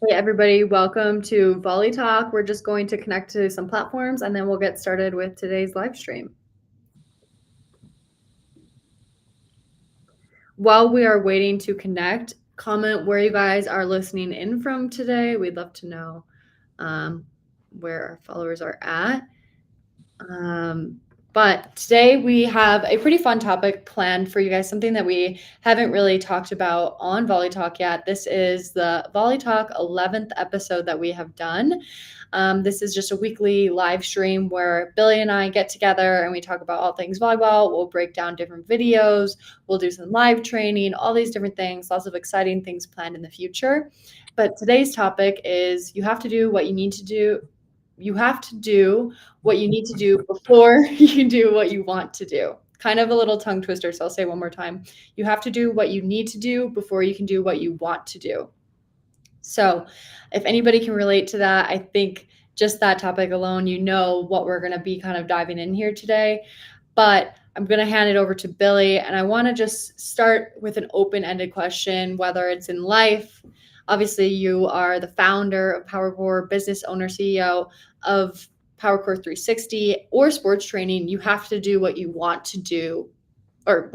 Hey everybody, welcome to VolleyTalk. We're just going to connect to some platforms and then we'll get started with today's live stream. While we are waiting to connect, comment where you guys are listening in from today. We'd love to know where our followers are at. But today we have a pretty fun topic planned for you guys, something that we haven't really talked about on VolleyTalk yet. This is the VolleyTalk 11th episode that we have done. This is just a weekly live stream where Billy and I get together and we talk about all things volleyball. We'll break down different videos. We'll do some live training, all these different things, lots of exciting things planned in the future. But today's topic is you have to do what you need to do. You have to do what you need to do before you can do what you want to do. Kind of a little tongue twister, so I'll say it one more time. You have to do what you need to do before you can do what you want to do. So, if anybody can relate to that, I think just that topic alone, you know what we're going to be kind of diving in here today. But I'm going to hand it over to Billy, and I want to just start with an open-ended question, whether it's in life. Obviously, you are the founder of PowerCore, business owner, CEO of PowerCore 360 or sports training. You have to do what you want to do, or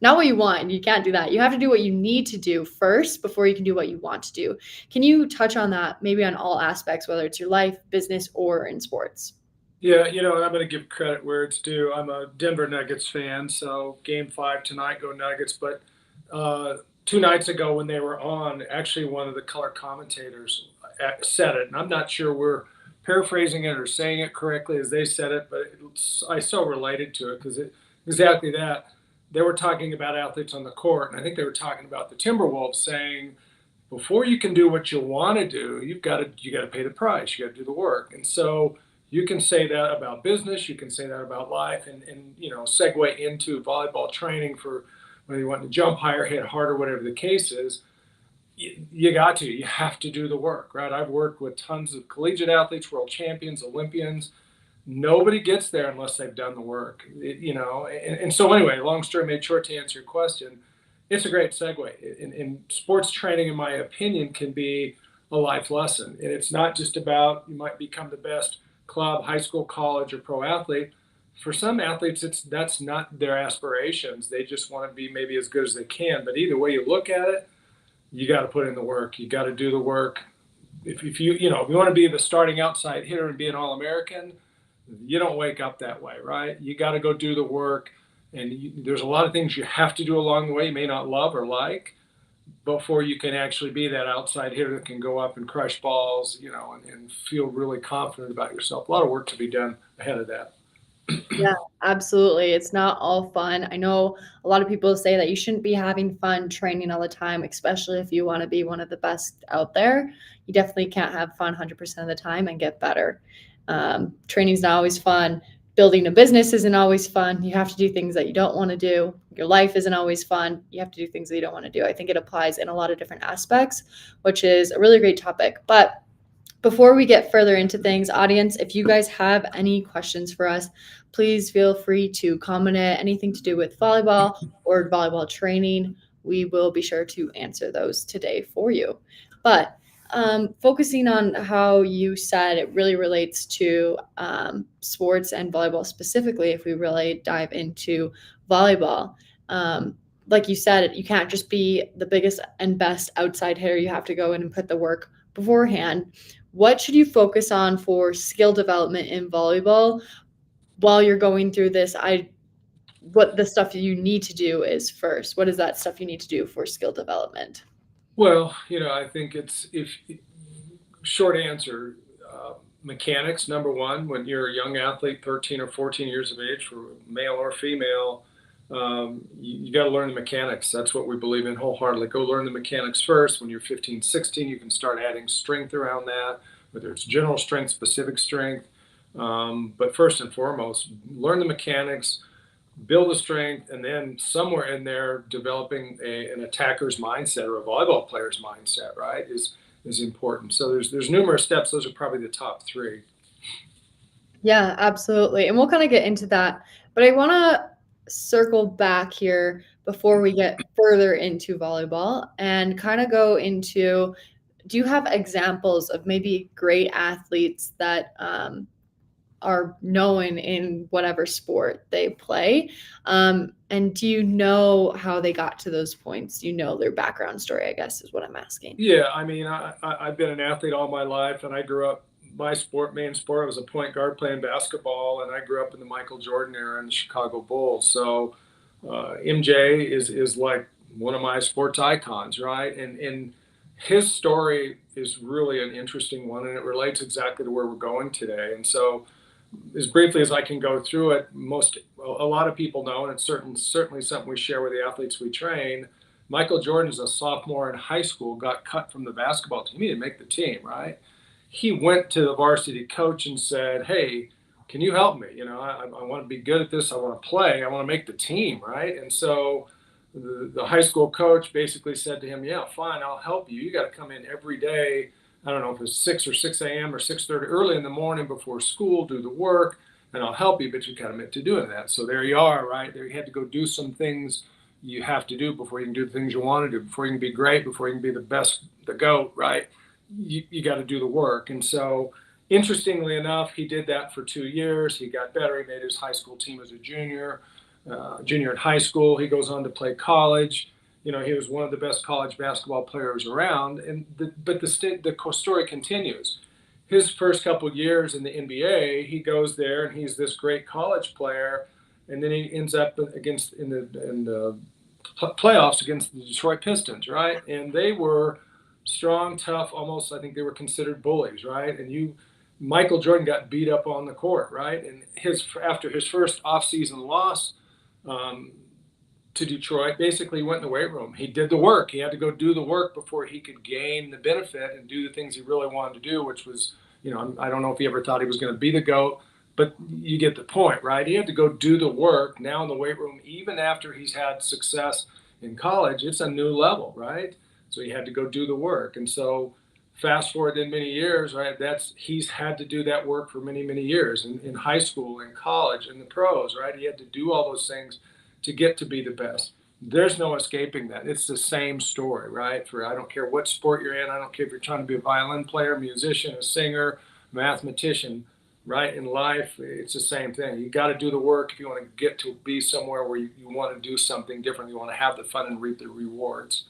not what you want. You can't do that. You have to do what you need to do first before you can do what you want to do. Can you touch on that, maybe on all aspects, whether it's your life, business, or in sports? Yeah, I'm going to give credit where it's due. I'm a Denver Nuggets fan, so game 5 tonight, go Nuggets. But 2 nights ago when they were on, actually one of the color commentators said it, and I'm not sure we're paraphrasing it or saying it correctly as they said it, but I so related to it because exactly that. They were talking about athletes on the court, and I think they were talking about the Timberwolves, saying before you can do what you want to do, you got to pay the price, you got to do the work, and so you can say that about business, you can say that about life, and segue into volleyball training for whether you want to jump higher, hit harder, whatever the case is. You have to do the work, right? I've worked with tons of collegiate athletes, world champions, Olympians. Nobody gets there unless they've done the work, and so anyway, long story made short, to answer your question, it's a great segue. In sports training, in my opinion, can be a life lesson, and it's not just about you might become the best club, high school, college, or pro athlete. For some athletes, that's not their aspirations. They just want to be maybe as good as they can. But either way you look at it, you got to put in the work. You got to do the work. If you want to be the starting outside hitter and be an All-American, you don't wake up that way, right? You got to go do the work, and there's a lot of things you have to do along the way you may not love or like before you can actually be that outside hitter that can go up and crush balls, and feel really confident about yourself. A lot of work to be done ahead of that. Yeah, absolutely. It's not all fun. I know a lot of people say that you shouldn't be having fun training all the time, especially if you want to be one of the best out there. You definitely can't have fun 100% of the time and get better. Training's not always fun. Building a business isn't always fun. You have to do things that you don't want to do. Your life isn't always fun. You have to do things that you don't want to do. I think it applies in a lot of different aspects, which is a really great topic. But before we get further into things, audience, if you guys have any questions for us, please feel free to comment it. Anything to do with volleyball or volleyball training, we will be sure to answer those today for you. But focusing on how you said it really relates to sports and volleyball specifically, if we really dive into volleyball. Like you said, you can't just be the biggest and best outside hitter. You have to go in and put the work beforehand. What should you focus on for skill development in volleyball while you're going through this? What the stuff you need to do is first. What is that stuff you need to do for skill development? Well, I think it's if short answer, mechanics number one. When you're a young athlete, 13 or 14 years of age, for male or female, you got to learn the mechanics. That's what we believe in wholeheartedly. Go learn the mechanics first. When you're 15, 16, you can start adding strength around that, whether it's general strength, specific strength. But first and foremost, learn the mechanics, build a strength, and then somewhere in there, developing an attacker's mindset or a volleyball player's mindset, right, is important. So there's numerous steps. Those are probably the top three. Yeah, absolutely. And we'll kind of get into that. But I want to circle back here before we get further into volleyball and kind of go into do you have examples of maybe great athletes that are known in whatever sport they play? And do you know how they got to those points? Do you know their background story, I guess is what I'm asking. Yeah, I mean, I've been an athlete all my life, and I grew up. Main sport, I was a point guard playing basketball, and I grew up in the Michael Jordan era in the Chicago Bulls. So MJ is like one of my sports icons, right? And his story is really an interesting one, and it relates exactly to where we're going today. And so, as briefly as I can go through it, a lot of people know, and it's certainly something we share with the athletes we train. Michael Jordan, as a sophomore in high school, got cut from the basketball team. He didn't make the team, right? He went to the varsity coach and said, "Hey, can you help me? I want to be good at this. I want to play. I want to make the team, right?" And so the high school coach basically said to him, "Yeah, fine, I'll help you. You got to come in every day. I don't know if it's 6 a.m. or 6:30, early in the morning before school, do the work, and I'll help you, but you got to commit to doing that." So there you are, right? There you had to go do some things you have to do before you can do the things you want to do, before you can be great, before you can be the best, the GOAT, right? You got to do the work. And so, interestingly enough, he did that for 2 years. He got better. He made his high school team as a junior in high school. He goes on to play college. He was one of the best college basketball players around. But the story continues. His first couple of years in the NBA, he goes there and he's this great college player, and then he ends up in the playoffs against the Detroit Pistons, right? And they were strong, tough, almost. I think they were considered bullies, right? Michael Jordan got beat up on the court, right? And after his first offseason loss um, to Detroit, basically went in the weight room. He did the work. He had to go do the work before he could gain the benefit and do the things he really wanted to do, which was, I don't know if he ever thought he was going to be the GOAT, but you get the point, right? He had to go do the work now in the weight room, even after he's had success in college. It's a new level, right? So he had to go do the work. And so fast forward in many years, right? He's had to do that work for many, many years in high school, in college, in the pros, right? He had to do all those things to get to be the best. There's no escaping that. It's the same story, right? For I don't care what sport you're in. I don't care if you're trying to be a violin player, musician, a singer, mathematician, right? In life, it's the same thing. You got to do the work if you want to get to be somewhere where you want to do something different. You want to have the fun and reap the rewards.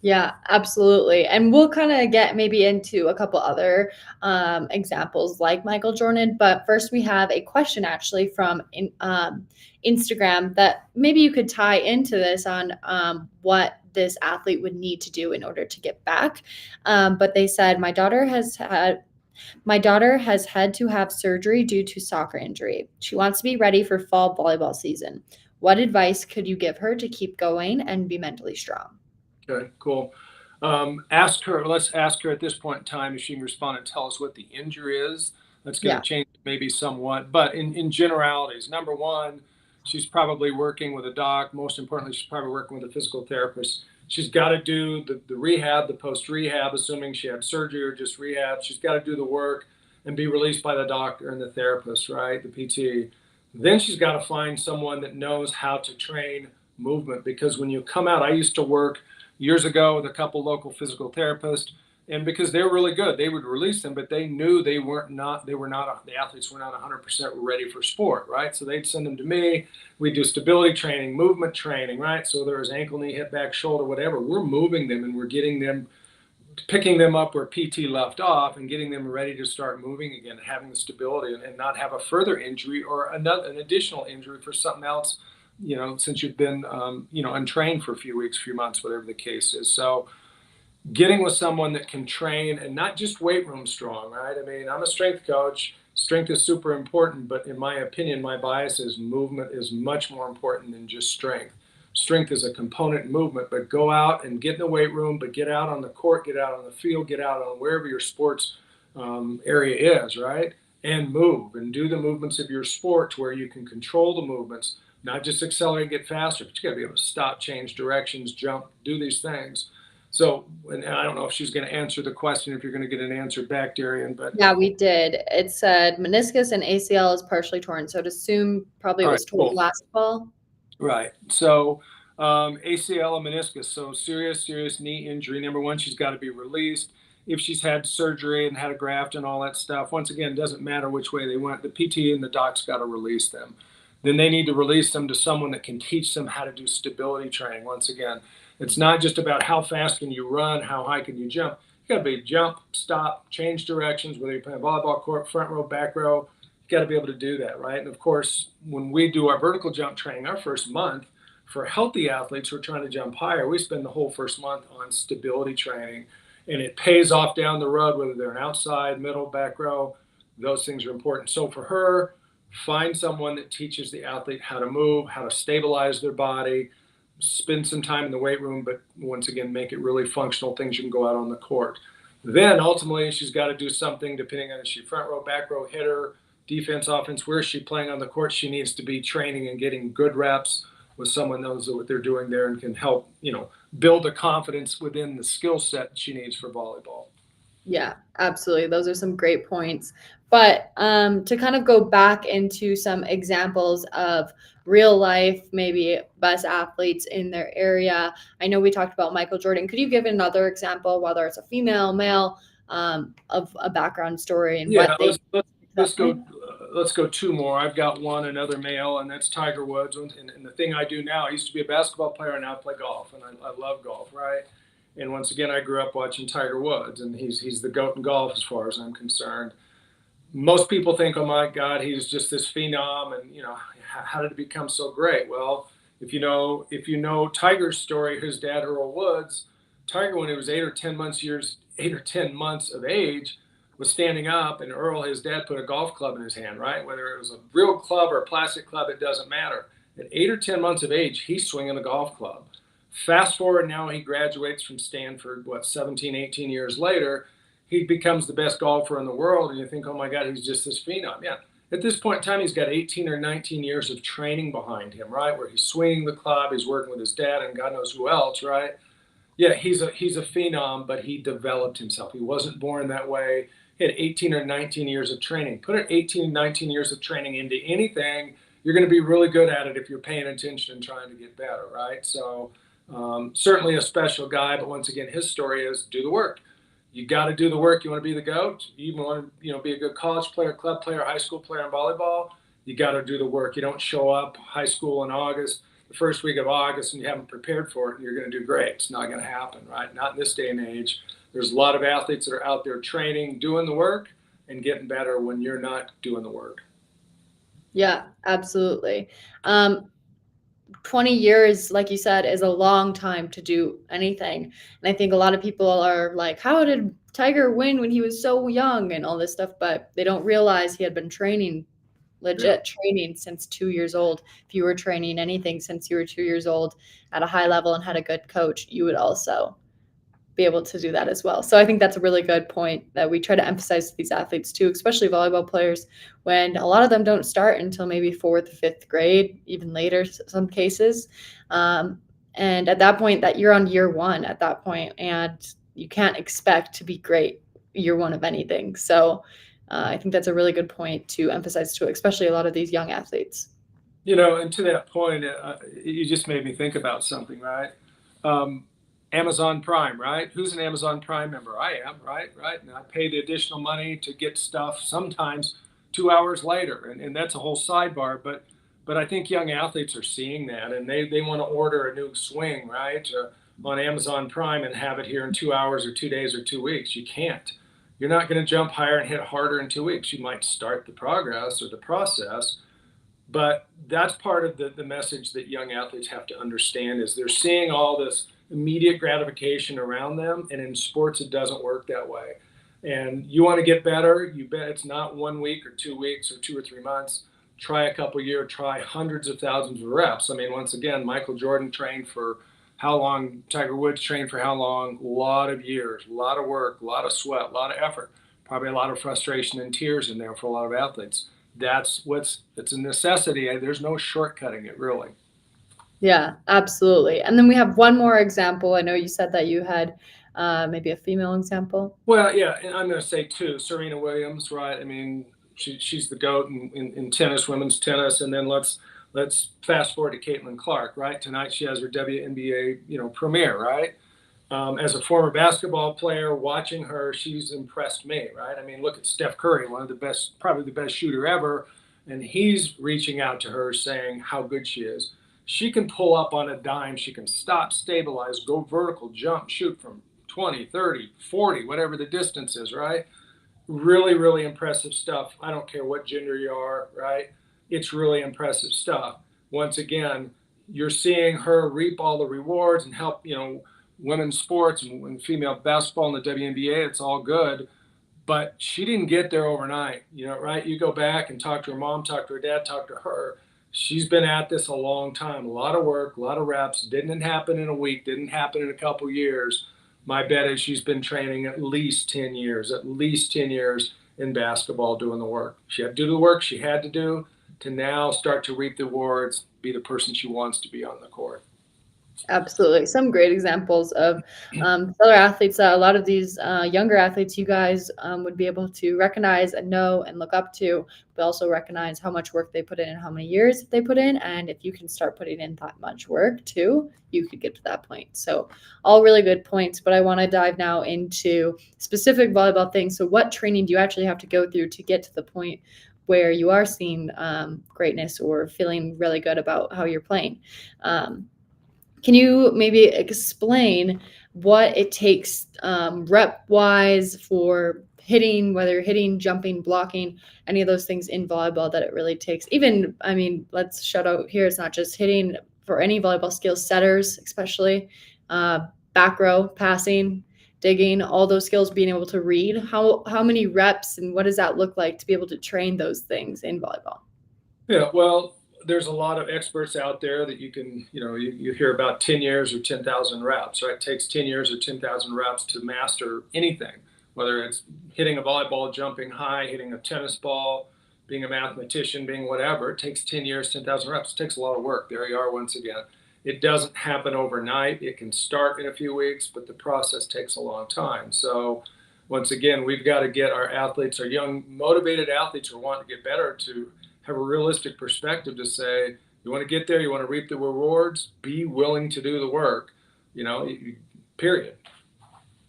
Yeah, absolutely. And we'll kind of get maybe into a couple other examples like Michael Jordan. But first, we have a question actually from Instagram that maybe you could tie into this on what this athlete would need to do in order to get back. But they said, my daughter has had to have surgery due to soccer injury. She wants to be ready for fall volleyball season. What advice could you give her to keep going and be mentally strong? Okay, cool. Let's ask her at this point in time if she can respond and tell us what the injury is. That's going Yeah. to change maybe somewhat, but in generalities, number one, she's probably working with a doc. Most importantly, she's probably working with a physical therapist. She's got to do the rehab, the post rehab, assuming she had surgery or just rehab. She's got to do the work and be released by the doctor and the therapist, right? The PT. Then she's got to find someone that knows how to train movement, because when you come out, I used to work years ago with a couple local physical therapists, and because they were really good, they would release them, but they knew the athletes were not 100% ready for sport, right? So they'd send them to me. We do stability training, movement training, right? So there was ankle, knee, hip, back, shoulder, whatever. We're moving them and we're getting them, picking them up where PT left off and getting them ready to start moving again and having the stability and not have a further injury or an additional injury for something else, since you've been, untrained for a few weeks, few months, whatever the case is. So getting with someone that can train and not just weight room strong, right? I mean, I'm a strength coach. Strength is super important, but in my opinion, my bias is movement is much more important than just strength. Strength is a component in movement, but go out and get in the weight room, but get out on the court, get out on the field, get out on wherever your sports area is, right? And move and do the movements of your sport to where you can control the movements, not just accelerate, get faster, but you got to be able to stop, change directions, jump, do these things. So, and I don't know if she's going to answer the question, if you're going to get an answer back, Darian, but Yeah, we did. It said meniscus and ACL is partially torn. So I'd assume probably it all right, was torn cool. last fall. Right. So ACL and meniscus, so serious knee injury. Number one, she's got to be released. If she's had surgery and had a graft and all that stuff, once again, it doesn't matter which way they went. The PT and the doc's got to release them. Then they need to release them to someone that can teach them how to do stability training. Once again, it's not just about how fast can you run, how high can you jump. You got to be jump, stop, change directions, whether you're playing volleyball court, front row, back row. You got to be able to do that, right? And of course, when we do our vertical jump training, our first month, for healthy athletes who are trying to jump higher, we spend the whole first month on stability training, and it pays off down the road, whether they're an outside, middle, back row. Those things are important. So for her, find someone that teaches the athlete how to move, how to stabilize their body, spend some time in the weight room, but once again, make it really functional things you can go out on the court. Then ultimately, she's got to do something depending on if she's front row, back row, hitter, defense, offense, where is she playing on the court? She needs to be training and getting good reps with someone knows what they're doing there and can help, build a confidence within the skill set she needs for volleyball. Yeah, absolutely. Those are some great points. But to kind of go back into some examples of real life, maybe best athletes in their area. I know we talked about Michael Jordan. Could you give another example, whether it's a female, male, of a background story and Yeah, what they let's go two more. I've got one, another male, and that's Tiger Woods. And the thing I do now, I used to be a basketball player, and now I play golf, and I love golf, right? And once again, I grew up watching Tiger Woods, and he's the GOAT in golf as far as I'm concerned. Most people think, oh my God, he's just this phenom, and how did it become so great? Well, if you know Tiger's story, his dad Earl Woods, Tiger when he was 8 or 10 months of age was standing up, and Earl, his dad, put a golf club in his hand, right? Whether it was a real club or a plastic club, it doesn't matter. At 8 or 10 months of age, he's swinging the golf club. Fast forward now, he graduates from Stanford, 17, 18 years later. He becomes the best golfer in the world, and you think, oh my God, he's just this phenom. Yeah. At this point in time, he's got 18 or 19 years of training behind him, right? Where he's swinging the club, he's working with his dad and God knows who else, right? Yeah, he's a phenom, but he developed himself. He wasn't born that way. He had 18 or 19 years of training. Put an 18, 19 years of training into anything, you're going to be really good at it if you're paying attention and trying to get better, right? So certainly a special guy, but once again, his story is do the work. You got to do the work. You want to be the GOAT. You want to, be a good college player, club player, high school player in volleyball. You got to do the work. You don't show up high school in August, the first week of August, and you haven't prepared for it, and you're going to do great. It's not going to happen, right? Not in this day and age. There's a lot of athletes that are out there training, doing the work, and getting better when you're not doing the work. Yeah, absolutely. 20 years, like you said, is a long time to do anything. And I think a lot of people are like, how did Tiger win when he was so young and all this stuff? But they don't realize he had been training, legit training since 2 years old. If you were training anything since you were 2 years old at a high level and had a good coach, you would also be able to do that as well. So I think that's a really good point that we try to emphasize to these athletes too, especially volleyball players, when a lot of them don't start until maybe fourth, fifth grade, even later, some cases. And at that point, that you're on year one at that point, and you can't expect to be great year one of anything. So I think that's a really good point to emphasize to, especially a lot of these young athletes. And to that point, you just made me think about something, right? Amazon Prime, right? Who's an Amazon Prime member? I am, right? And I pay the additional money to get stuff sometimes 2 hours later, and that's a whole sidebar. But I think young athletes are seeing that, and they want to order a new swing, right, on Amazon Prime and have it here in 2 hours or 2 days or 2 weeks. You can't. You're not going to jump higher and hit harder in 2 weeks. You might start the progress or the process, but that's part of the message that young athletes have to understand is they're seeing all this immediate gratification around them, and in sports it doesn't work that way. And you want to get better, you bet it's not 1 week or 2 weeks or 2 or 3 months. Try a couple years, try hundreds of thousands of reps. I mean, once again, Michael Jordan trained for how long? Tiger Woods trained for how long? A lot of years, a lot of work, a lot of sweat, a lot of effort, probably a lot of frustration and tears in there for a lot of athletes. It's a necessity. There's no shortcutting it, really. Yeah, absolutely. And then we have one more example. I know you said that you had maybe a female example. Well, yeah, and I'm going to say too, Serena Williams, right? I mean, she's the GOAT in tennis, women's tennis, and then let's Let's fast forward to Caitlin Clark, right? Tonight she has her WNBA, premiere, right? As a former basketball player, watching her, she's impressed me, right? I mean, look at Steph Curry, one of the best, probably the best shooter ever, and he's reaching out to her saying how good she is. She can pull up on a dime, she can stop, stabilize, go vertical, jump, shoot from 20, 30, 40, whatever the distance is, right? Really, really impressive stuff. I don't care what gender you are, right? It's really impressive stuff. Once again, you're seeing her reap all the rewards and help, women's sports and female basketball in the WNBA. It's all good, but she didn't get there overnight, right? You go back and talk to her mom, talk to her dad, talk to her. She's been at this a long time, a lot of work, a lot of reps. Didn't happen in a week, didn't happen in a couple years. My bet is she's been training at least 10 years in basketball doing the work. She had to do the work she had to do to now start to reap the rewards, be the person she wants to be on the court. Absolutely. Some great examples of fellow athletes that a lot of these younger athletes you guys would be able to recognize and know and look up to, but also recognize how much work they put in and how many years they put in. And if you can start putting in that much work too, you could get to that point. So all really good points, but I want to dive now into specific volleyball things. So what training do you actually have to go through to get to the point where you are seeing greatness or feeling really good about how you're playing? Can you maybe explain what it takes rep wise for hitting, whether hitting, jumping, blocking, any of those things in volleyball that it really takes? Even, I mean, let's shout out here, it's not just hitting for any volleyball skills, setters, especially back row, passing, digging, all those skills, being able to read. How many reps and what does that look like to be able to train those things in volleyball? Yeah, well, there's a lot of experts out there that you can, you hear about 10 years or 10,000 reps, right? It takes 10 years or 10,000 reps to master anything, whether it's hitting a volleyball, jumping high, hitting a tennis ball, being a mathematician, being whatever. It takes 10 years, 10,000 reps. It takes a lot of work. There you are once again. It doesn't happen overnight. It can start in a few weeks, but the process takes a long time. So, once again, we've got to get our athletes, our young, motivated athletes who want to get better, to have a realistic perspective to say, you want to get there, you want to reap the rewards, be willing to do the work, period.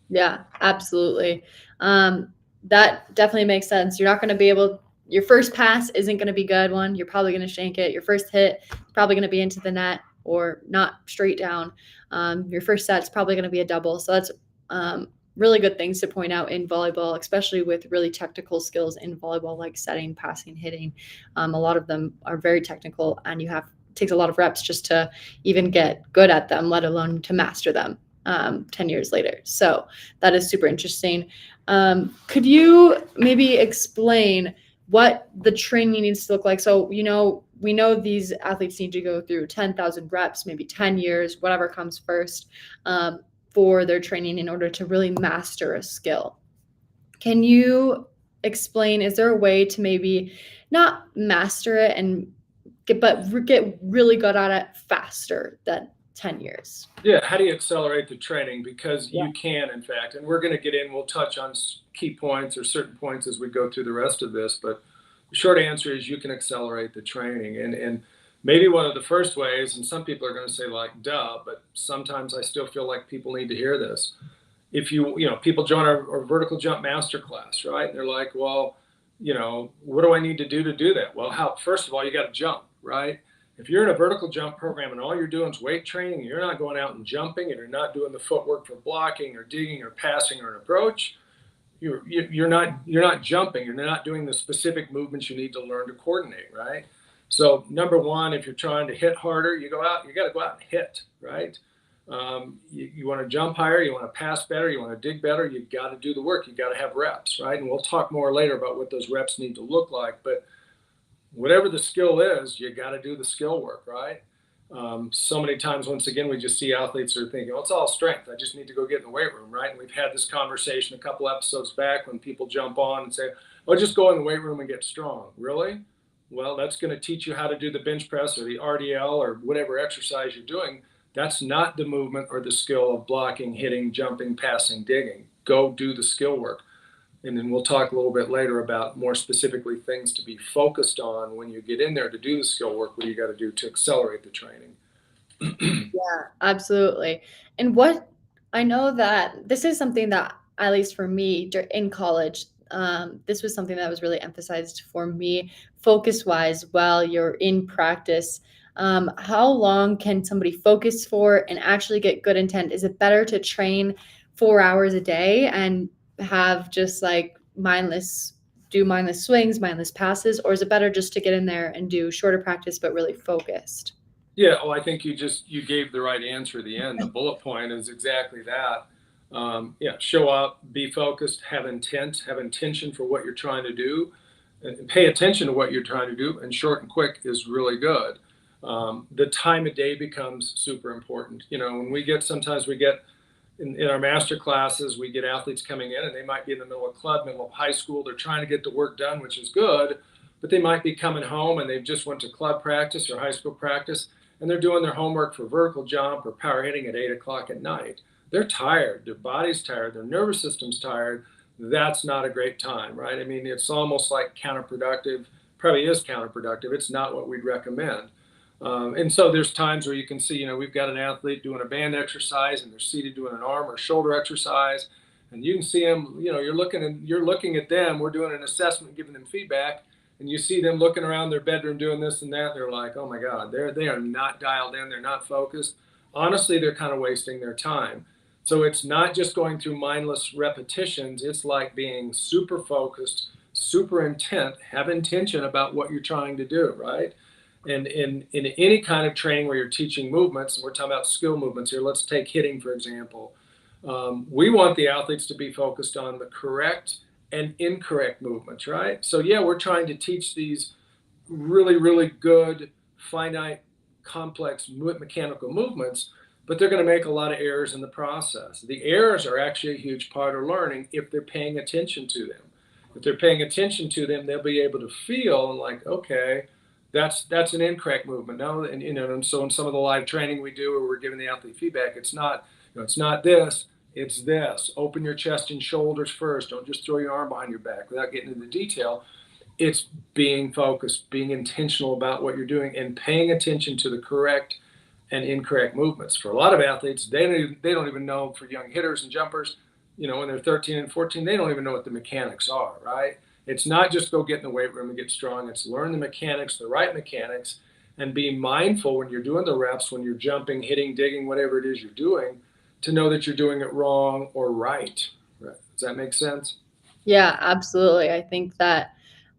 Yeah, absolutely. That definitely makes sense. You're not going to be able, your first pass isn't going to be a good one. You're probably going to shank it. Your first hit is probably going to be into the net or not straight down. Your first set's probably going to be a double. So that's really good things to point out in volleyball, especially with really technical skills in volleyball, like setting, passing, hitting. A lot of them are very technical, and it takes a lot of reps just to even get good at them, let alone to master them 10 years later. So that is super interesting. Could you maybe explain what the training needs to look like? So, we know these athletes need to go through 10,000 reps, maybe 10 years, whatever comes first, for their training in order to really master a skill. Can you explain, is there a way to maybe not master it but get really good at it faster than 10 years? Yeah, how do you accelerate the training? Because you can, in fact, and we're going to get in, we'll touch on key points or certain points as we go through the rest of this, but the short answer is you can accelerate the training. And maybe one of the first ways, and some people are going to say like, duh, but sometimes I still feel like people need to hear this. If people join our vertical jump masterclass, right? And they're like, well, what do I need to do that? Well, first of all, you got to jump, right? If you're in a vertical jump program and all you're doing is weight training, and you're not going out and jumping, and you're not doing the footwork for blocking or digging or passing or an approach, you're not jumping. You're not doing the specific movements you need to learn to coordinate, right? So number one, if you're trying to hit harder, you got to go out and hit, right? You want to jump higher, you want to pass better, you want to dig better, you got to do the work. You got to have reps, right? And we'll talk more later about what those reps need to look like. But whatever the skill is, you got to do the skill work, right? So many times, once again, we just see athletes are thinking, well, it's all strength. I just need to go get in the weight room, right? And we've had this conversation a couple episodes back when people jump on and say, oh, just go in the weight room and get strong. Really? Well, that's going to teach you how to do the bench press or the RDL or whatever exercise you're doing. That's not the movement or the skill of blocking, hitting, jumping, passing, digging. Go do the skill work. And then we'll talk a little bit later about more specifically things to be focused on when you get in there to do the skill work, what you got to do to accelerate the training. Yeah, absolutely. And what I know that this is something that, at least for me in college, this was something that was really emphasized for me focus wise while you're in practice. How long can somebody focus for and actually get good intent? Is it better to train 4 hours a day and have just like mindless swings, mindless passes, or is it better just to get in there and do shorter practice but really focused? Yeah, well, I think you gave the right answer at the end. The bullet point is exactly that. Yeah, show up, be focused, have intent, have intention for what you're trying to do, and pay attention to what you're trying to do. And short and quick is really good. The time of day becomes super important. You know, when sometimes we get in our master classes, we get athletes coming in and they might be in the middle of club, middle of high school. They're trying to get the work done, which is good, but they might be coming home and they've just went to club practice or high school practice and they're doing their homework for vertical jump or power hitting at 8 o'clock at night. They're tired, their body's tired, their nervous system's tired. That's not a great time, right? I mean, it's almost like counterproductive, probably is counterproductive. It's not what we'd recommend. And so there's times where you can see, we've got an athlete doing a band exercise and they're seated doing an arm or shoulder exercise, and you can see them. You're looking at them. We're doing an assessment, giving them feedback, and you see them looking around their bedroom doing this and that. They're like, oh my God, they are not dialed in. They're not focused. Honestly, they're kind of wasting their time. So it's not just going through mindless repetitions. It's like being super focused, super intent, have intention about what you're trying to do, right? And in any kind of training where you're teaching movements, and we're talking about skill movements here, let's take hitting, for example. We want the athletes to be focused on the correct and incorrect movements, right? So, yeah, we're trying to teach these really, really good, finite, complex mechanical movements, but they're going to make a lot of errors in the process. The errors are actually a huge part of learning if they're paying attention to them. If they're paying attention to them, they'll be able to feel and like, okay, that's an incorrect movement. No, and so in some of the live training we do, where we're giving the athlete feedback, it's not this, it's this. Open your chest and shoulders first. Don't just throw your arm behind your back without getting into detail. It's being focused, being intentional about what you're doing, and paying attention to the correct and incorrect movements. For a lot of athletes, they don't even know. For young hitters and jumpers, when they're 13 and 14, they don't even know what the mechanics are, right? It's not just go get in the weight room and get strong. It's learn the mechanics, the right mechanics, and be mindful when you're doing the reps, when you're jumping, hitting, digging, whatever it is you're doing, to know that you're doing it wrong or right. Right. Does that make sense? Yeah, absolutely. I think that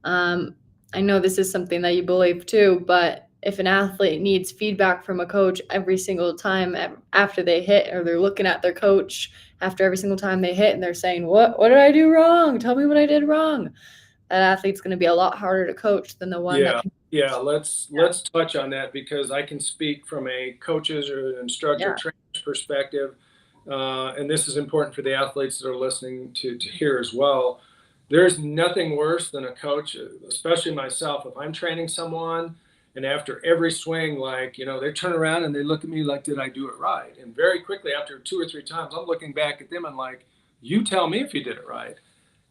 um, I know this is something that you believe too, but if an athlete needs feedback from a coach every single time after they hit, or they're looking at their coach after every single time they hit and they're saying, What did I do wrong? Tell me what I did wrong." That athlete's going to be a lot harder to coach than the one that Yeah, can. yeah. Let's touch on that because I can speak from a coach's or an instructor Yeah. trainer's perspective, and this is important for the athletes that are listening to hear as well. There's nothing worse than a coach, especially myself. If I'm training someone and after every swing, like, they turn around and they look at me like, did I do it right? And very quickly, after 2 or 3 times, I'm looking back at them and like, you tell me if you did it right.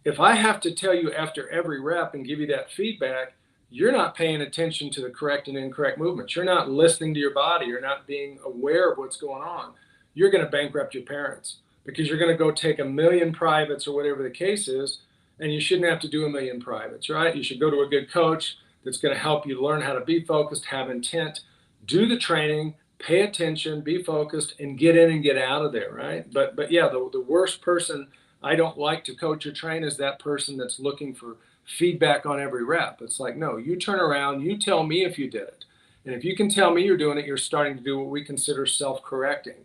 If I have to tell you after every rep and give you that feedback, you're not paying attention to the correct and incorrect movements. You're not listening to your body. You're not being aware of what's going on. You're going to bankrupt your parents because you're going to go take a million privates or whatever the case is, and you shouldn't have to do a million privates, right? You should go to a good coach that's going to help you learn how to be focused, have intent, do the training, pay attention, be focused, and get in and get out of there, right? But yeah, the worst person I don't like to coach or train is that person that's looking for feedback on every rep. It's like, no, you turn around, you tell me if you did it. And if you can tell me you're doing it, you're starting to do what we consider self-correcting.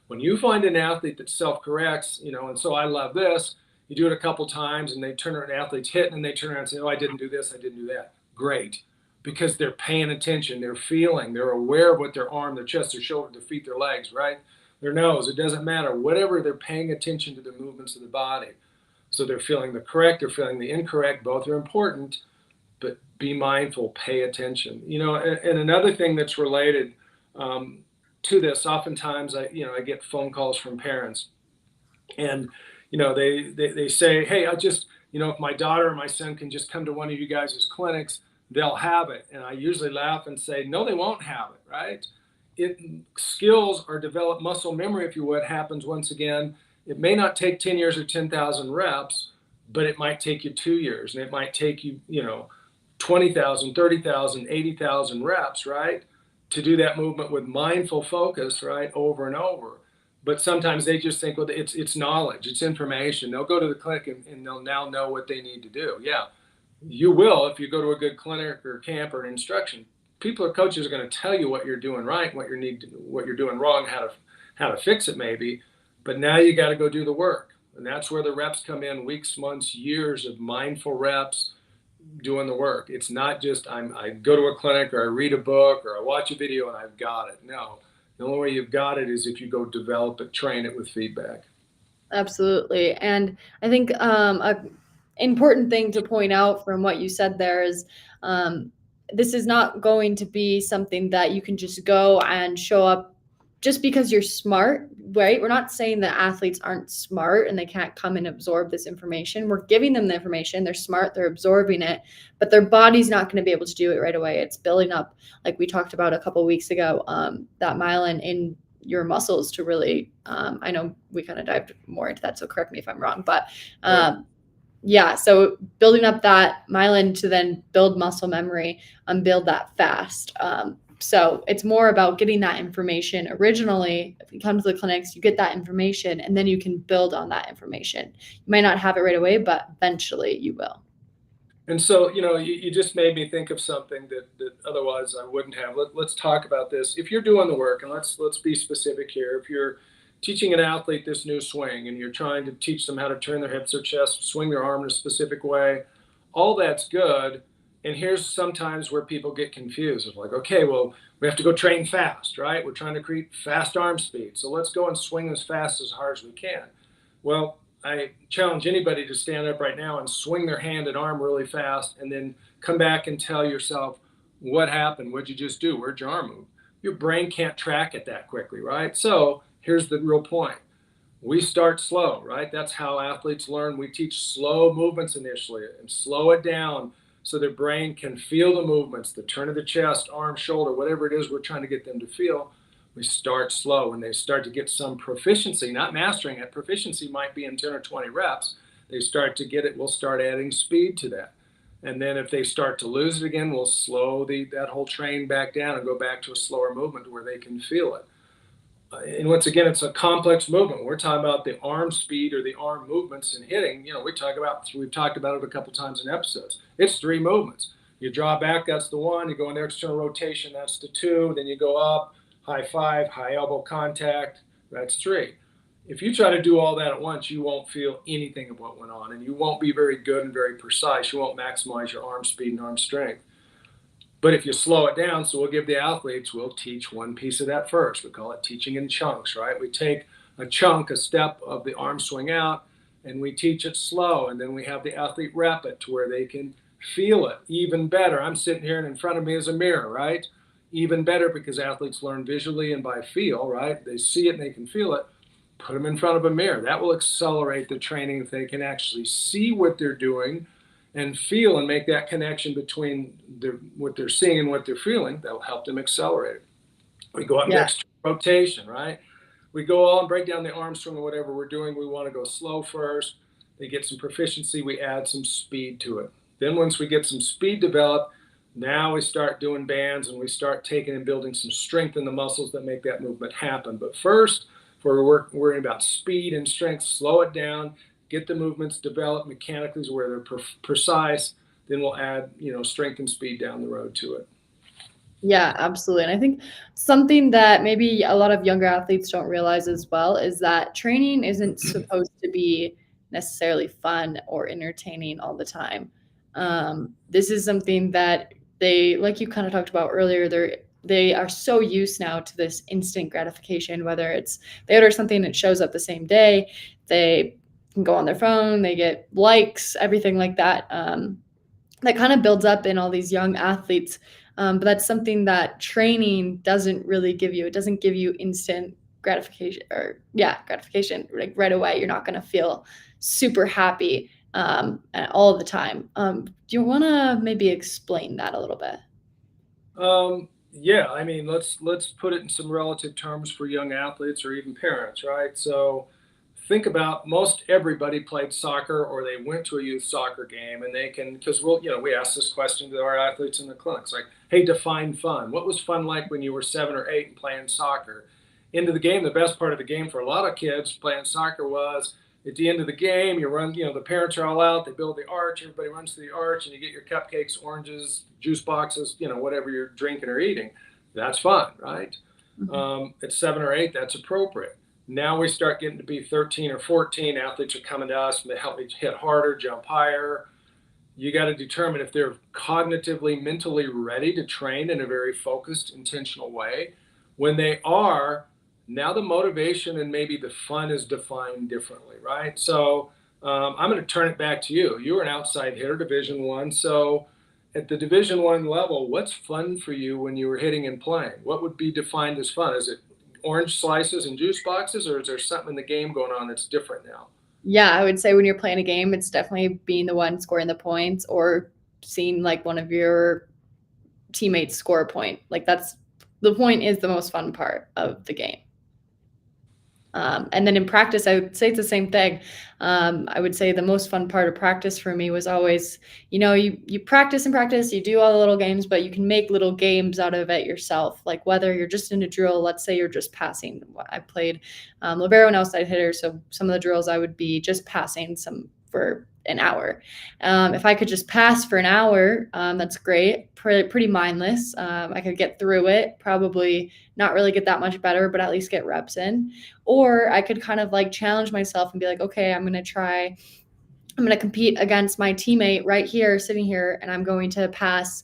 When you find an athlete that self-corrects, and so I love this, you do it a couple times and they turn around, athletes hit and they turn around and say, oh, I didn't do this, I didn't do that. Great. Because they're paying attention, they're feeling, they're aware of what their arm, their chest, their shoulder, their feet, their legs, right? Their nose, it doesn't matter. Whatever, they're paying attention to the movements of the body. So they're feeling the correct, they're feeling the incorrect. Both are important, but be mindful, pay attention. And another thing that's related to this, oftentimes I get phone calls from parents, and they say, hey, if my daughter or my son can just come to one of you guys' clinics, they'll have it. And I usually laugh and say, no, they won't have it, right? It skills or develop muscle memory, if you would, happens once again. It may not take 10 years or 10,000 reps, but it might take you 2 years, and it might take you, 20,000, 30,000, 80,000 reps, right? To do that movement with mindful focus, right? Over and over. But sometimes they just think, well, it's knowledge, it's information. They'll go to the clinic and they'll now know what they need to do. Yeah, you will if you go to a good clinic or camp or an instruction. People or coaches are going to tell you what you're doing right, what you're doing wrong, how to fix it maybe. But now you got to go do the work, and that's where the reps come in: weeks, months, years of mindful reps doing the work. It's not just I go to a clinic or I read a book or I watch a video and I've got it. No, the only way you've got it is if you go develop it, train it with feedback. Absolutely. And I think a important thing to point out from what you said there is this is not going to be something that you can just go and show up just because you're smart, right? We're not saying that athletes aren't smart and they can't come and absorb this information. We're giving them the information. They're smart, they're absorbing it, but their body's not going to be able to do it right away. It's building up, like we talked about a couple of weeks ago, that myelin in your muscles to really I know we kind of dived more into that, so correct me if I'm wrong, but yeah, so building up that myelin to then build muscle memory and build that fast. So it's more about getting that information originally. If you come to the clinics, you get that information and then you can build on that information. You might not have it right away, but eventually you will. And so, you just made me think of something that otherwise I wouldn't have. Let's talk about this. If you're doing the work, and let's be specific here. If you're teaching an athlete this new swing and you're trying to teach them how to turn their hips or chest, swing their arm in a specific way, all that's good. And here's sometimes where people get confused. It's like, okay, well, we have to go train fast, right? We're trying to create fast arm speed. So let's go and swing as fast as hard as we can. Well, I challenge anybody to stand up right now and swing their hand and arm really fast and then come back and tell yourself what happened. What'd you just do? Where'd your arm move? Your brain can't track it that quickly, right? So here's the real point. We start slow, right? That's how athletes learn. We teach slow movements initially and slow it down so their brain can feel the movements, the turn of the chest, arm, shoulder, whatever it is we're trying to get them to feel. We start slow. When they start to get some proficiency, not mastering it, proficiency might be in 10 or 20 reps. They start to get it, we'll start adding speed to that. And then if they start to lose it again, we'll slow that whole train back down and go back to a slower movement where they can feel it. And once again, it's a complex movement. We're talking about the arm speed or the arm movements and hitting. We've talked about it a couple times in episodes. It's 3 movements. You draw back, that's the 1. You go in external rotation, that's the 2. Then you go up, high 5, high elbow contact, that's 3. If you try to do all that at once, you won't feel anything of what went on, and you won't be very good and very precise. You won't maximize your arm speed and arm strength. But if you slow it down, so we'll teach one piece of that first. We call it teaching in chunks, right? We take a chunk, a step of the arm swing out, and we teach it slow. And then we have the athlete rep it to where they can feel it even better. I'm sitting here and in front of me is a mirror, right? Even better because athletes learn visually and by feel, right? They see it and they can feel it. Put them in front of a mirror. That will accelerate the training if they can actually see what they're doing and feel and make that connection between what they're seeing and what they're feeling. That'll help them accelerate it. We go up next rotation, right? We go all and break down the arm swing or whatever we're doing. We want to go slow first. They get some proficiency. We add some speed to it. Then once we get some speed developed, now we start doing bands and we start taking and building some strength in the muscles that make that movement happen. But first, if we're worrying about speed and strength, slow it down, get the movements developed mechanically where they're precise, then we'll add, strength and speed down the road to it. Yeah, absolutely. And I think something that maybe a lot of younger athletes don't realize as well is that training isn't supposed to be necessarily fun or entertaining all the time. This is something that they, like you kind of talked about earlier, they are so used now to this instant gratification, whether it's they order something that shows up the same day, they can go on their phone, they get likes, everything like that. That kind of builds up in all these young athletes. But that's something that training doesn't really give you. It doesn't give you instant gratification gratification like right away. You're not going to feel super happy and all the time. Do you want to maybe explain that a little bit? Yeah, I mean, let's put it in some relative terms for young athletes or even parents, right? So think about most everybody played soccer or they went to a youth soccer game and they can because we ask this question to our athletes in the clinics like, hey, define fun. What was fun like when you were 7 or 8 and playing soccer? Into the game, the best part of the game for a lot of kids playing soccer was at the end of the game, you run, the parents are all out, they build the arch, everybody runs to the arch, and you get your cupcakes, oranges, juice boxes, whatever you're drinking or eating. That's fun, right? Mhm. At 7 or 8, that's appropriate. Now we start getting to be 13 or 14. Athletes are coming to us and they help me hit harder, jump higher. You got to determine if they're cognitively, mentally ready to train in a very focused, intentional way. When they are, now the motivation and maybe the fun is defined differently, right? So I'm going to turn it back to you. You were an outside hitter, Division One. So at the Division One level, what's fun for you when you were hitting and playing? What would be defined as fun? Is it orange slices and juice boxes, or is there something in the game going on that's different now? Yeah, I would say when you're playing a game, it's definitely being the one scoring the points or seeing like one of your teammates score a point. Like that's the point is the most fun part of the game. And then in practice, I would say it's the same thing. I would say the most fun part of practice for me was always, you practice and practice, you do all the little games, but you can make little games out of it yourself. Like whether you're just in a drill, let's say you're just passing. I played libero and outside hitter, so some of the drills I would be just passing some for an hour. If I could just pass for an hour, that's great. Pretty mindless. I could get through it. Probably not really get that much better, but at least get reps in. Or I could kind of like challenge myself and be like, okay, I'm going to compete against my teammate right here, sitting here, and I'm going to pass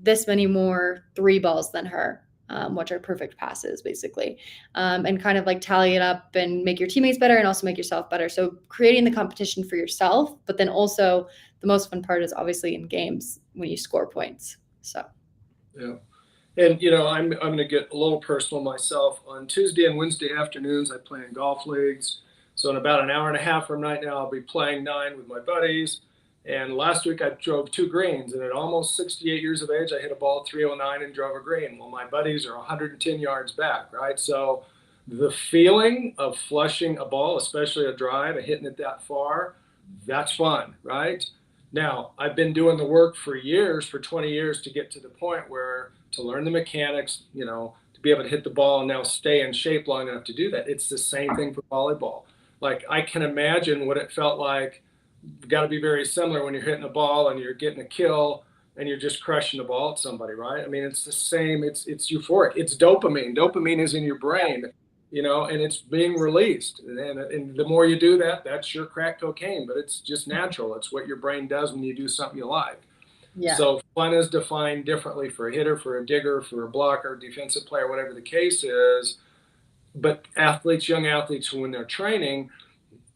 this many more 3 balls than her. Which are perfect passes, basically, and kind of like tally it up and make your teammates better and also make yourself better. So creating the competition for yourself, but then also the most fun part is obviously in games when you score points. So Yeah. And I'm going to get a little personal myself. On Tuesday and Wednesday afternoons, I play in golf leagues. So in about an hour and a half from right now, I'll be playing 9 with my buddies. And last week I drove 2 greens, and at almost 68 years of age, I hit a ball 309 and drove a green. Well, my buddies are 110 yards back, right? So the feeling of flushing a ball, especially a drive, and hitting it that far, that's fun, right? Now, I've been doing the work for years, for 20 years, to get to the point where to learn the mechanics, to be able to hit the ball and now stay in shape long enough to do that. It's the same thing for volleyball. Like I can imagine what it felt like. Got to be very similar when you're hitting a ball and you're getting a kill and you're just crushing the ball at somebody, right? I mean, it's the same. It's euphoric. It's dopamine. Dopamine is in your brain, and it's being released. And the more you do that, that's your crack cocaine. But it's just natural. It's what your brain does when you do something you like. yeah, So fun is defined differently for a hitter, for a digger, for a blocker, defensive player, whatever the case is. But athletes, young athletes, when they're training,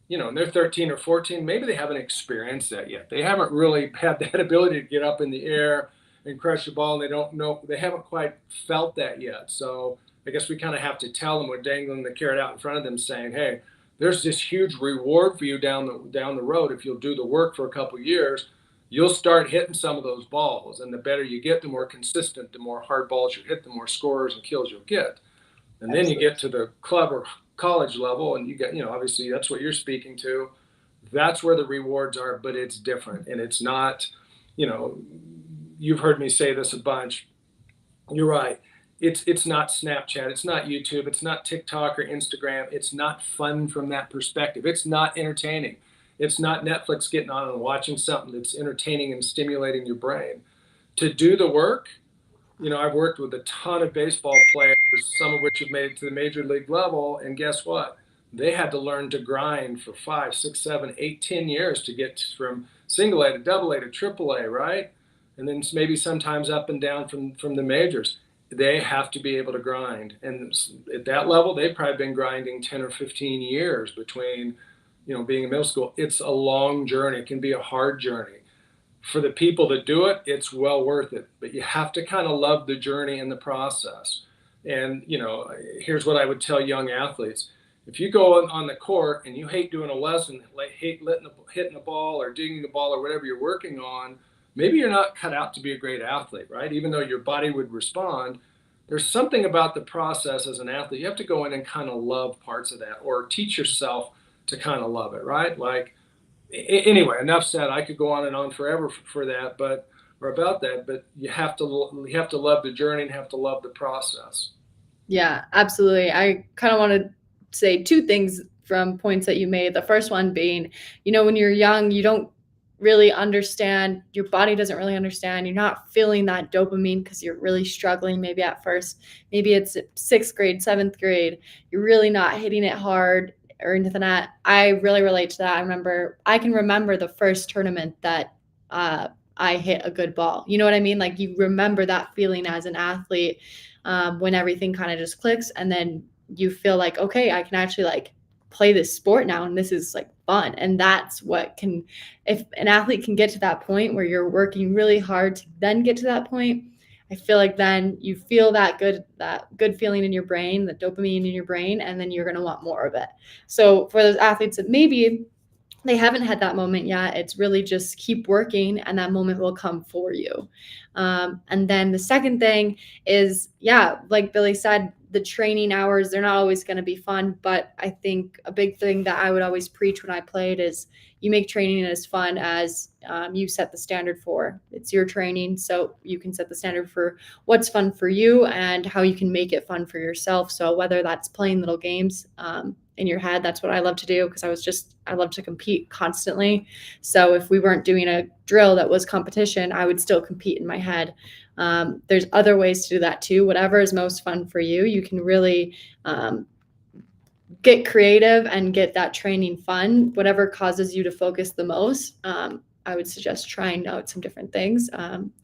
and they're 13 or 14, maybe they haven't experienced that yet. They haven't really had that ability to get up in the air and crush the ball, and they don't know, they haven't quite felt that yet. So I guess we kind of have to tell them, we're dangling the carrot out in front of them saying, hey, there's this huge reward for you down the road. If you'll do the work for a couple of years, you'll start hitting some of those balls. And the better you get, the more consistent, the more hard balls you hit, the more scores and kills you'll get. And then you absolutely. get to the club or college level, and you get, obviously that's what you're speaking to. That's where the rewards are, but it's different. And it's not, you know, you've heard me say this a bunch. You're right. It's not Snapchat, it's not YouTube, it's not TikTok or Instagram. It's not fun from that perspective. It's not entertaining. It's not Netflix getting on and watching something that's entertaining and stimulating your brain. To do the work, I've worked with a ton of baseball players, some of which have made it to the major league level, and guess what? They had to learn to grind for 5, 6, 7, 8, 10 years to get from single A to double A to triple A, right? And then maybe sometimes up and down from the majors. They have to be able to grind. And at that level, they've probably been grinding 10 or 15 years between, being in middle school. It's a long journey. It can be a hard journey for the people that do it, it's well worth it. But you have to kind of love the journey and the process. And, here's what I would tell young athletes. If you go on the court and you hate doing a lesson, like hate hitting the ball or digging the ball or whatever you're working on, maybe you're not cut out to be a great athlete, right? Even though your body would respond, there's something about the process as an athlete. You have to go in and kind of love parts of that, or teach yourself to kind of love it, right? Like, anyway, enough said. I could go on and on forever for that, but or about that. But you have to love the journey and have to love the process. Yeah, absolutely. I kind of want to say two things from points that you made. The first one being, when you're young, you don't really understand, your body doesn't really understand. You're not feeling that dopamine because you're really struggling maybe at first. Maybe it's sixth grade, seventh grade. You're really not hitting it hard or anything like that. I really relate to that. I can remember the first tournament that I hit a good ball. You know what I mean? Like, you remember that feeling as an athlete, when everything kind of just clicks, and then you feel like, okay, I can actually like play this sport now, and this is like fun. And that's what can, if an athlete can get to that point where you're working really hard to then get to that point, I feel like then you feel that good feeling in your brain, the dopamine in your brain, and then you're going to want more of it. So for those athletes that maybe they haven't had that moment yet, it's really just keep working and that moment will come for you. And then the second thing is, yeah, like Billy said, the training hours, they're not always going to be fun. But I think a big thing that I would always preach when I played is you make training as fun as you set the standard for. It's your training, so you can set the standard for what's fun for you and how you can make it fun for yourself. So whether that's playing little games in your head, that's what I love to do, because I love to compete constantly. So if we weren't doing a drill that was competition, I would still compete in my head. There's other ways to do that too. Whatever is most fun for you, you can really get creative and get that training fun. Whatever causes you to focus the most, I would suggest trying out some different things,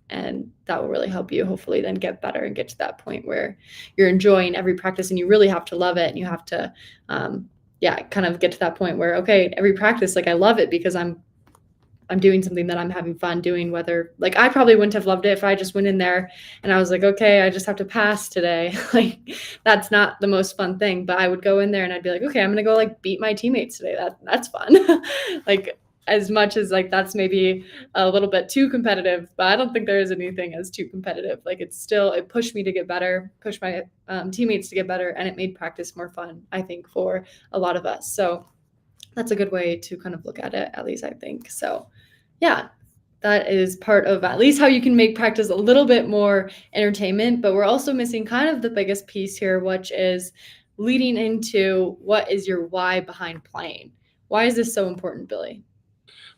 and that will really help you hopefully then get better and get to that point where you're enjoying every practice, and you really have to love it, and you have to kind of get to that point where, okay, every practice, like, I love it because I'm doing something that I'm having fun doing. Whether, like, I probably wouldn't have loved it if I just went in there and I was like, okay, I just have to pass today. Like, that's not the most fun thing. But I would go in there and I'd be like, okay, I'm gonna go like beat my teammates today. That's fun. Like, as much as like that's maybe a little bit too competitive, but I don't think there is anything as too competitive. Like, it pushed me to get better, pushed my teammates to get better, and it made practice more fun, I think, for a lot of us. So that's a good way to kind of look at it, at least I think. So yeah, that is part of at least how you can make practice a little bit more entertainment. But we're also missing kind of the biggest piece here, which is leading into what is your why behind playing. Why is this so important, Billy?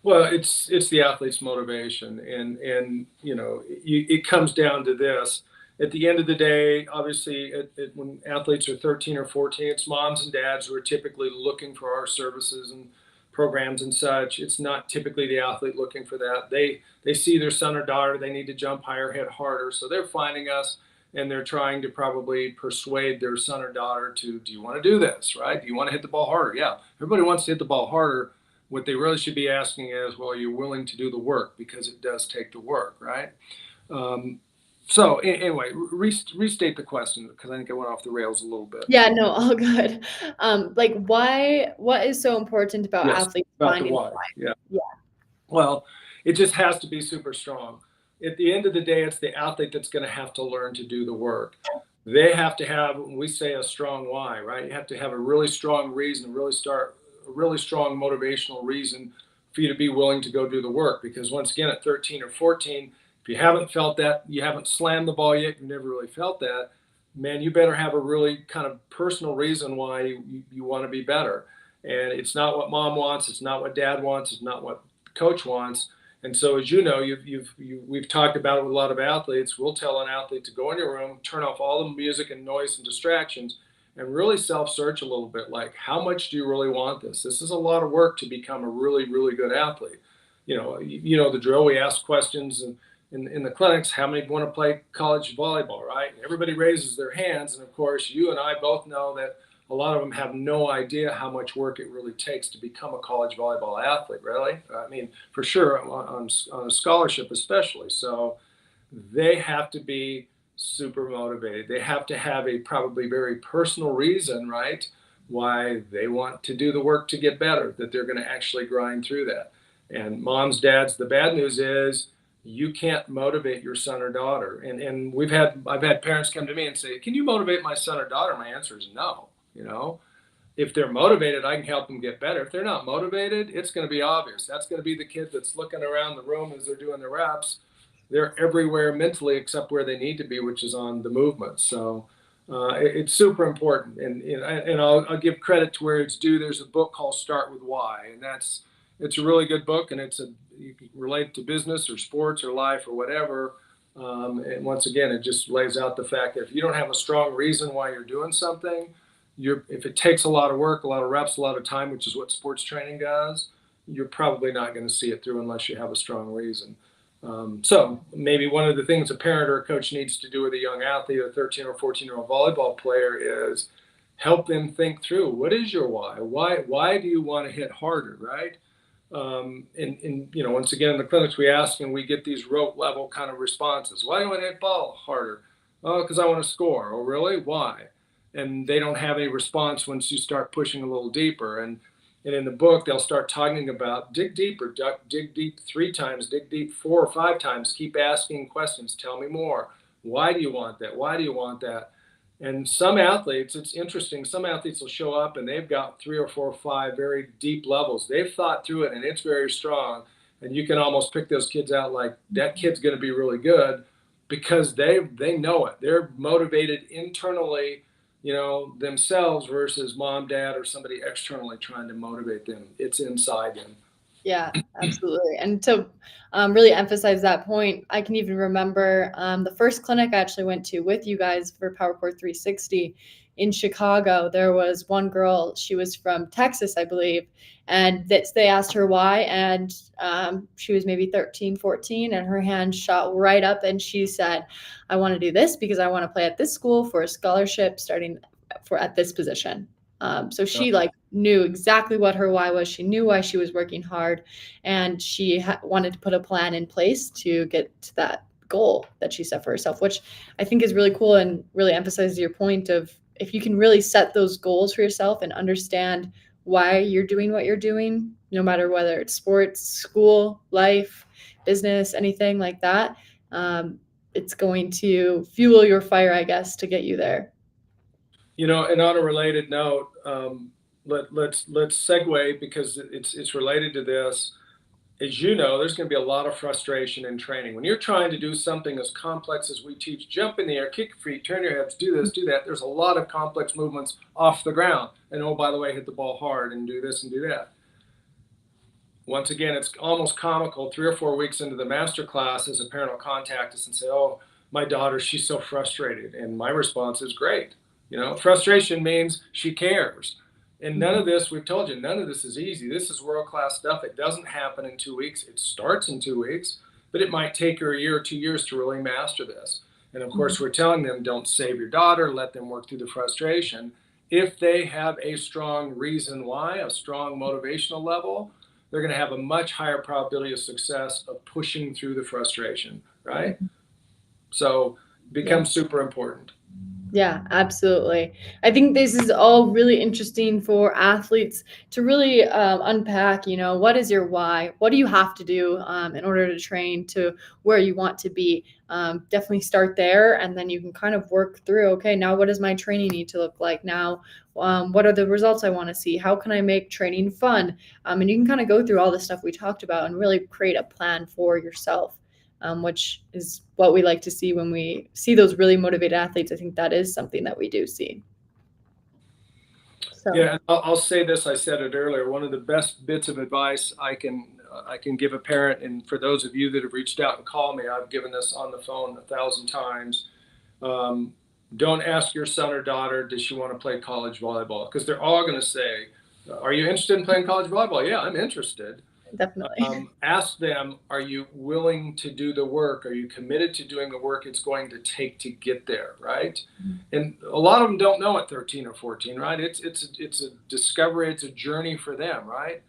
Well, it's the athlete's motivation, and it comes down to this. At the end of the day, obviously, when athletes are 13 or 14, it's moms and dads who are typically looking for our services and programs and such. It's not typically the athlete looking for that. They see their son or daughter, they need to jump higher, hit harder, so they're finding us and they're trying to probably persuade their son or daughter to, do you want to do this, right? Do you want to hit the ball harder? Yeah, everybody wants to hit the ball harder. What they really should be asking is, well, are you willing to do the work? Because it does take the work, right? Um, so anyway, restate the question, because I think I went off the rails a little bit. Yeah, no, all good. Like, what is so important about Yes, athletes about the finding why. why? Yeah. Yeah. Well, it just has to be super strong. At the end of the day, it's the athlete that's going to have to learn to do the work. They have to have, when we say a strong why, right? You have to have a really strong reason, a really strong motivational reason for you to be willing to go do the work. Because once again, at 13 or 14, if you haven't felt that, you haven't slammed the ball yet, you've never really felt that, man, you better have a really kind of personal reason why you want to be better. And it's not what mom wants, it's not what dad wants, it's not what coach wants. And so, as you know, we've talked about it with a lot of athletes. We'll tell an athlete to go in your room, turn off all the music and noise and distractions, and really self-search a little bit. Like, how much do you really want this? This is a lot of work to become a really, really good athlete. You know the drill. We ask questions in the clinics. How many want to play college volleyball? Right? And everybody raises their hands, and of course, you and I both know that a lot of them have no idea how much work it really takes to become a college volleyball athlete, really. I mean, for sure, on a scholarship especially. So they have to be super motivated. They have to have a probably very personal reason, right? why they want to do the work to get better, that they're going to actually grind through that. And moms, dads, the bad news is you can't motivate your son or daughter. And I've had parents come to me and say, "Can you motivate my son or daughter?" My answer is no. You know, if they're motivated, I can help them get better. If they're not motivated, it's going to be obvious. That's going to be the kid that's looking around the room as they're doing the reps. They're everywhere mentally except where they need to be, which is on the movement. So it's super important. And I'll give credit to where it's due. There's a book called Start with Why, and it's a really good book, and you can relate it to business or sports or life or whatever. And once again, it just lays out the fact that if you don't have a strong reason why you're doing something, if it takes a lot of work, a lot of reps, a lot of time, which is what sports training does, you're probably not going to see it through unless you have a strong reason. So maybe one of the things a parent or a coach needs to do with a young athlete, a 13 or 14-year-old volleyball player, is help them think through, what is your why? Why do you want to hit harder, right? And once again, in the clinics we ask and we get these rote level kind of responses. Why do I want to hit ball harder? Oh, because I want to score. Oh, really? Why? And they don't have any response once you start pushing a little deeper. And in the book, they'll start talking about dig deeper, dig deep 3 times, dig deep 4 or 5 times, keep asking questions, tell me more. Why do you want that? Why do you want that? And some athletes, it's interesting, some athletes will show up and they've got 3 or 4 or 5 very deep levels. They've thought through it and it's very strong. And you can almost pick those kids out like that kid's going to be really good because they know it. They're motivated internally, themselves versus mom, dad, or somebody externally trying to motivate them. It's inside them. Yeah, absolutely. And to really emphasize that point, I can even remember the first clinic I actually went to with you guys for Power Core 360 in Chicago. There was one girl, she was from Texas, I believe, and they asked her why. And she was maybe 13, 14, and her hand shot right up. And she said, I want to do this because I want to play at this school for a scholarship starting at this position. So she knew exactly what her why was. She knew why she was working hard, and she wanted to put a plan in place to get to that goal that she set for herself, which I think is really cool and really emphasizes your point of if you can really set those goals for yourself and understand why you're doing what you're doing, no matter whether it's sports, school, life, business, anything like that, it's going to fuel your fire, I guess, to get you there. And on a related note, let's segue because it's related to this. As you know, there's going to be a lot of frustration in training when you're trying to do something as complex as we teach. Jump in the air, kick your feet, turn your hips, do this, do that. There's a lot of complex movements off the ground, and oh, by the way, hit the ball hard and do this and do that. Once again, it's almost comical. 3 or 4 weeks into the master class, as a parent will contact us and say, "Oh, my daughter, she's so frustrated," and my response is, "Great." Frustration means she cares. And none of this, we've told you, none of this is easy. This is world-class stuff. It doesn't happen in 2 weeks. It starts in 2 weeks, but it might take her a year or 2 years to really master this. And of course, we're telling them, don't save your daughter, let them work through the frustration. If they have a strong reason why, a strong motivational level, they're going to have a much higher probability of success of pushing through the frustration, right? So it becomes super important. Yeah, absolutely. I think this is all really interesting for athletes to really unpack, what is your why? What do you have to do in order to train to where you want to be? Definitely start there, and then you can kind of work through, okay, now what does my training need to look like? Now, what are the results I want to see? How can I make training fun? And you can kind of go through all the stuff we talked about and really create a plan for yourself. Which is what we like to see when we see those really motivated athletes. I think that is something that we do see. So. Yeah, I'll say this. I said it earlier. One of the best bits of advice I can give a parent, and for those of you that have reached out and called me, I've given this on the phone 1,000 times. Don't ask your son or daughter, does she want to play college volleyball? Because they're all going to say, are you interested in playing college volleyball? Yeah, I'm interested. Definitely. Ask them, are you willing to do the work? Are you committed to doing the work it's going to take to get there, right? And a lot of them don't know at 13 or 14, right? It's a discovery, it's a journey for them, right?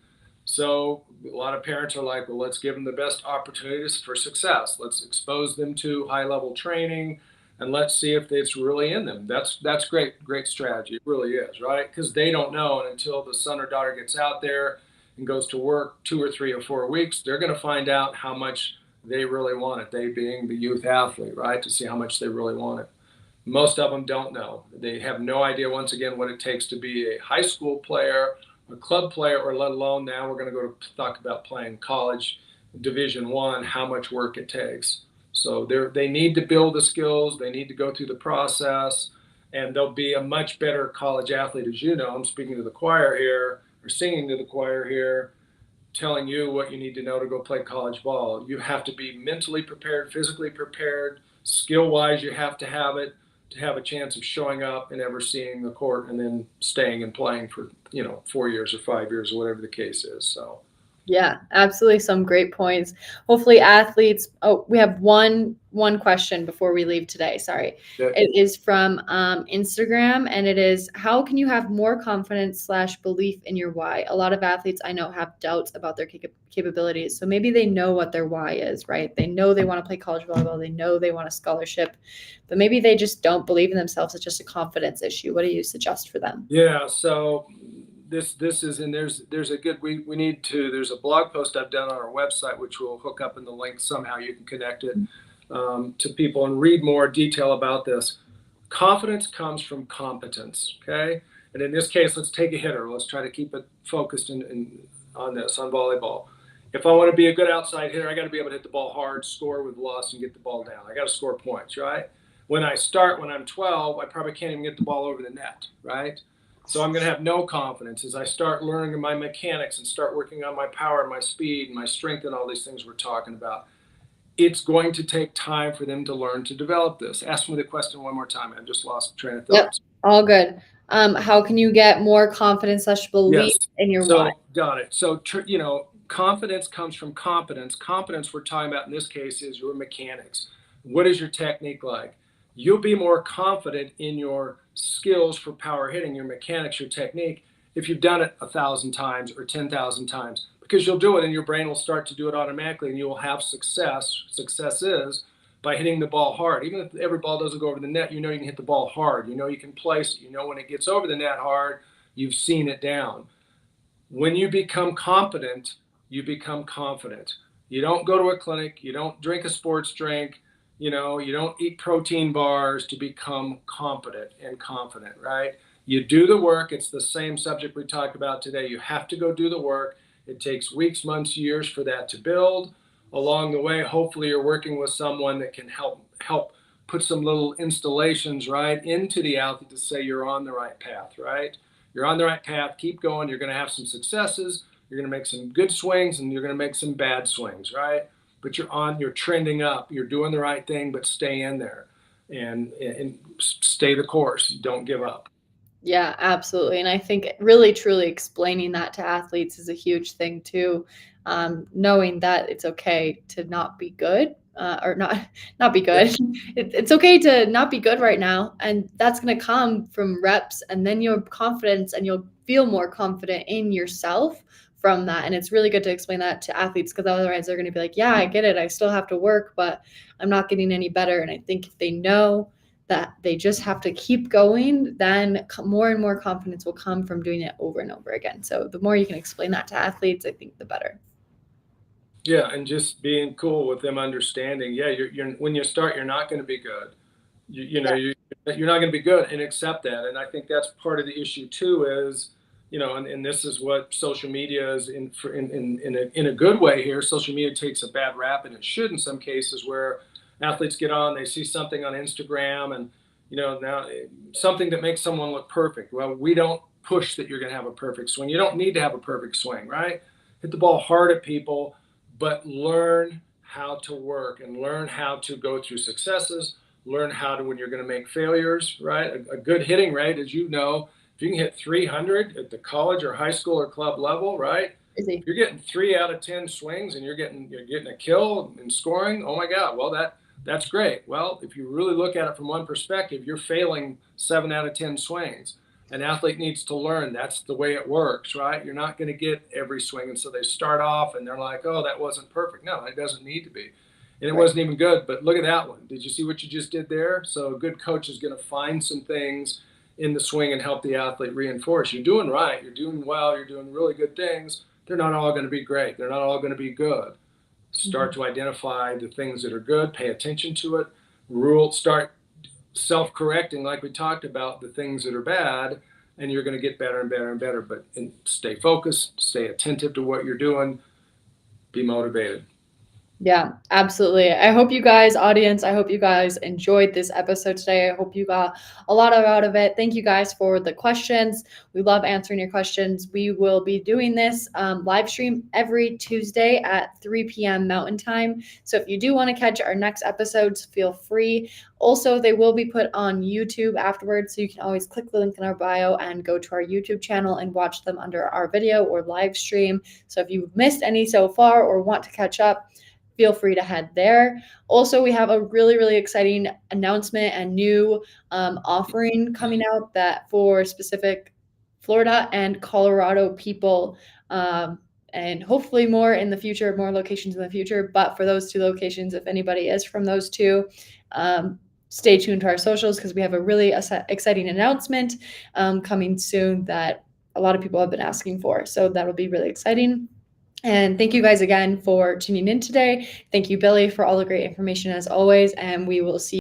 So a lot of parents are like, well, let's give them the best opportunities for success. Let's expose them to high-level training. and let's see if it's really in them. That's great strategy. It really is, right? Because they don't know, and until the son or daughter gets out there and goes to work 2 or 3 or 4 weeks, they're going to find out how much they really want it. They being the youth athlete, right? To see how much they really want it. Most of them don't know. They have no idea, once again, what it takes to be a high school player, a club player, or let alone now we're going to go to talk about playing college Division One, how much work it takes. So they need to build the skills. They need to go through the process, and they'll be a much better college athlete, as you know. I'm speaking to the choir here, or singing to the choir here, telling you what you need to know to go play college ball. You have to be mentally prepared, physically prepared, skill wise. You have to have it to have a chance of showing up and ever seeing the court and then staying and playing for 4 years or 5 years or whatever the case is. So Yeah, absolutely. Some great points. Hopefully athletes, oh, we have one question before we leave today. Sorry. that, It is from Instagram, and it is, how can you have more confidence/belief in your why? A lot of athletes I know have doubts about their capabilities. So maybe they know what their why is, right? They know they want to play college volleyball. They know they want a scholarship, but maybe they just don't believe in themselves. It's just a confidence issue. What do you suggest for them? yeah. So this is, and there's a good, we need to, there's a blog post I've done on our website which we'll hook up in the link somehow. You can connect it to people and read more detail about this. Confidence comes from competence. Okay, and in this case, let's take a hitter. Let's try to keep it focused on volleyball. If I want to be a good outside hitter, I got to be able to hit the ball hard, score with velocity, and get the ball down. I got to score points, right? When I'm 12, I probably can't even get the ball over the net, right? So I'm going to have no confidence as I start learning my mechanics and start working on my power and my speed and my strength and all these things we're talking about. It's going to take time for them to learn to develop this. Ask me the question one more time. I've just lost train of Yep, thought. all good. How can you get more confidence/belief Yes. in your why? So got it. So confidence comes from competence. Competence we're talking about in this case is your mechanics. What is your technique like? You'll be more confident in your skills for power hitting, your mechanics, your technique, if you've done it 1,000 times or 10,000 times, because you'll do it and your brain will start to do it automatically, and you will have success. Success is by hitting the ball hard. Even if every ball doesn't go over the net, you know you can hit the ball hard. You know you can place it. You know when it gets over the net hard, you've seen it down. When you become competent, you become confident. You don't go to a clinic, you don't drink a sports drink, you don't eat protein bars to become competent and confident, right? You do the work. It's the same subject we talked about today. You have to go do the work. It takes weeks, months, years for that to build. Along the way, hopefully you're working with someone that can help put some little installations right into the athlete to say you're on the right path, right? You're on the right path. Keep going. You're going to have some successes. You're going to make some good swings and you're going to make some bad swings, right? But you're trending up. You're doing the right thing, but stay in there and stay the course. Don't give up. Yeah, absolutely. And I think really truly explaining that to athletes is a huge thing too. Knowing that it's okay to not be good, or not be Yeah. good. It's okay to not be good right now, and that's going to come from reps, and then your confidence, and you'll feel more confident in yourself from that. And it's really good to explain that to athletes, because otherwise they're going to be like, yeah, I get it. I still have to work, but I'm not getting any better. And I think if they know that they just have to keep going, then more and more confidence will come from doing it over and over again. So the more you can explain that to athletes, I think the better. Yeah, and just being cool with them understanding. Yeah, you're when you start, you're not going to be good. Yeah, You're not going to be good, and accept that. And I think that's part of the issue too. Is and this is what social media is in a good way here. Social media takes a bad rap, and it should in some cases, where athletes get on, they see something on Instagram, and now something that makes someone look perfect. Well, we don't push that you're going to have a perfect swing. You don't need to have a perfect swing, right? Hit the ball hard at people, but learn how to work and learn how to go through successes, learn how to, when you're going to make failures, right? A good hitting rate, as you know, if you can hit 300 at the college or high school or club level, right? easy. If you're getting 3 out of 10 swings and you're getting a kill and scoring, oh my God, well that's great. Well, if you really look at it from one perspective, you're failing 7 out of 10 swings. An athlete needs to learn that's the way it works, right? You're not going to get every swing. And so they start off and they're like, oh, that wasn't perfect. No, it doesn't need to be. and it Right. wasn't even good. But look at that one. Did you see what you just did there? So a good coach is going to find some things in the swing and help the athlete reinforce. You're doing right. You're doing well. You're doing really good things. They're not all going to be great. They're not all going to be good. Start Mhm. to identify the things that are good. Pay attention to it. Start self-correcting, like we talked about, the things that are bad, and you're going to get better and better and better. But stay focused. Stay attentive to what you're doing. Be motivated. Yeah, absolutely. I hope you guys enjoyed this episode today. I hope you got a lot out of it. Thank you guys for the questions. We love answering your questions. We will be doing this live stream every Tuesday at 3 p.m. Mountain Time. So if you do want to catch our next episodes, feel free. Also, they will be put on YouTube afterwards. So you can always click the link in our bio and go to our YouTube channel and watch them under our video or live stream. So if you've missed any so far or want to catch up, feel free to head there. Also, we have a really, really exciting announcement and new offering coming out that for specific Florida and Colorado people, and hopefully more in the future, more locations in the future. But for those two locations, if anybody is from those two, stay tuned to our socials because we have a really exciting announcement coming soon that a lot of people have been asking for. So that'll be really exciting. And thank you guys again for tuning in today. Thank you, Billy, for all the great information as always. And we will see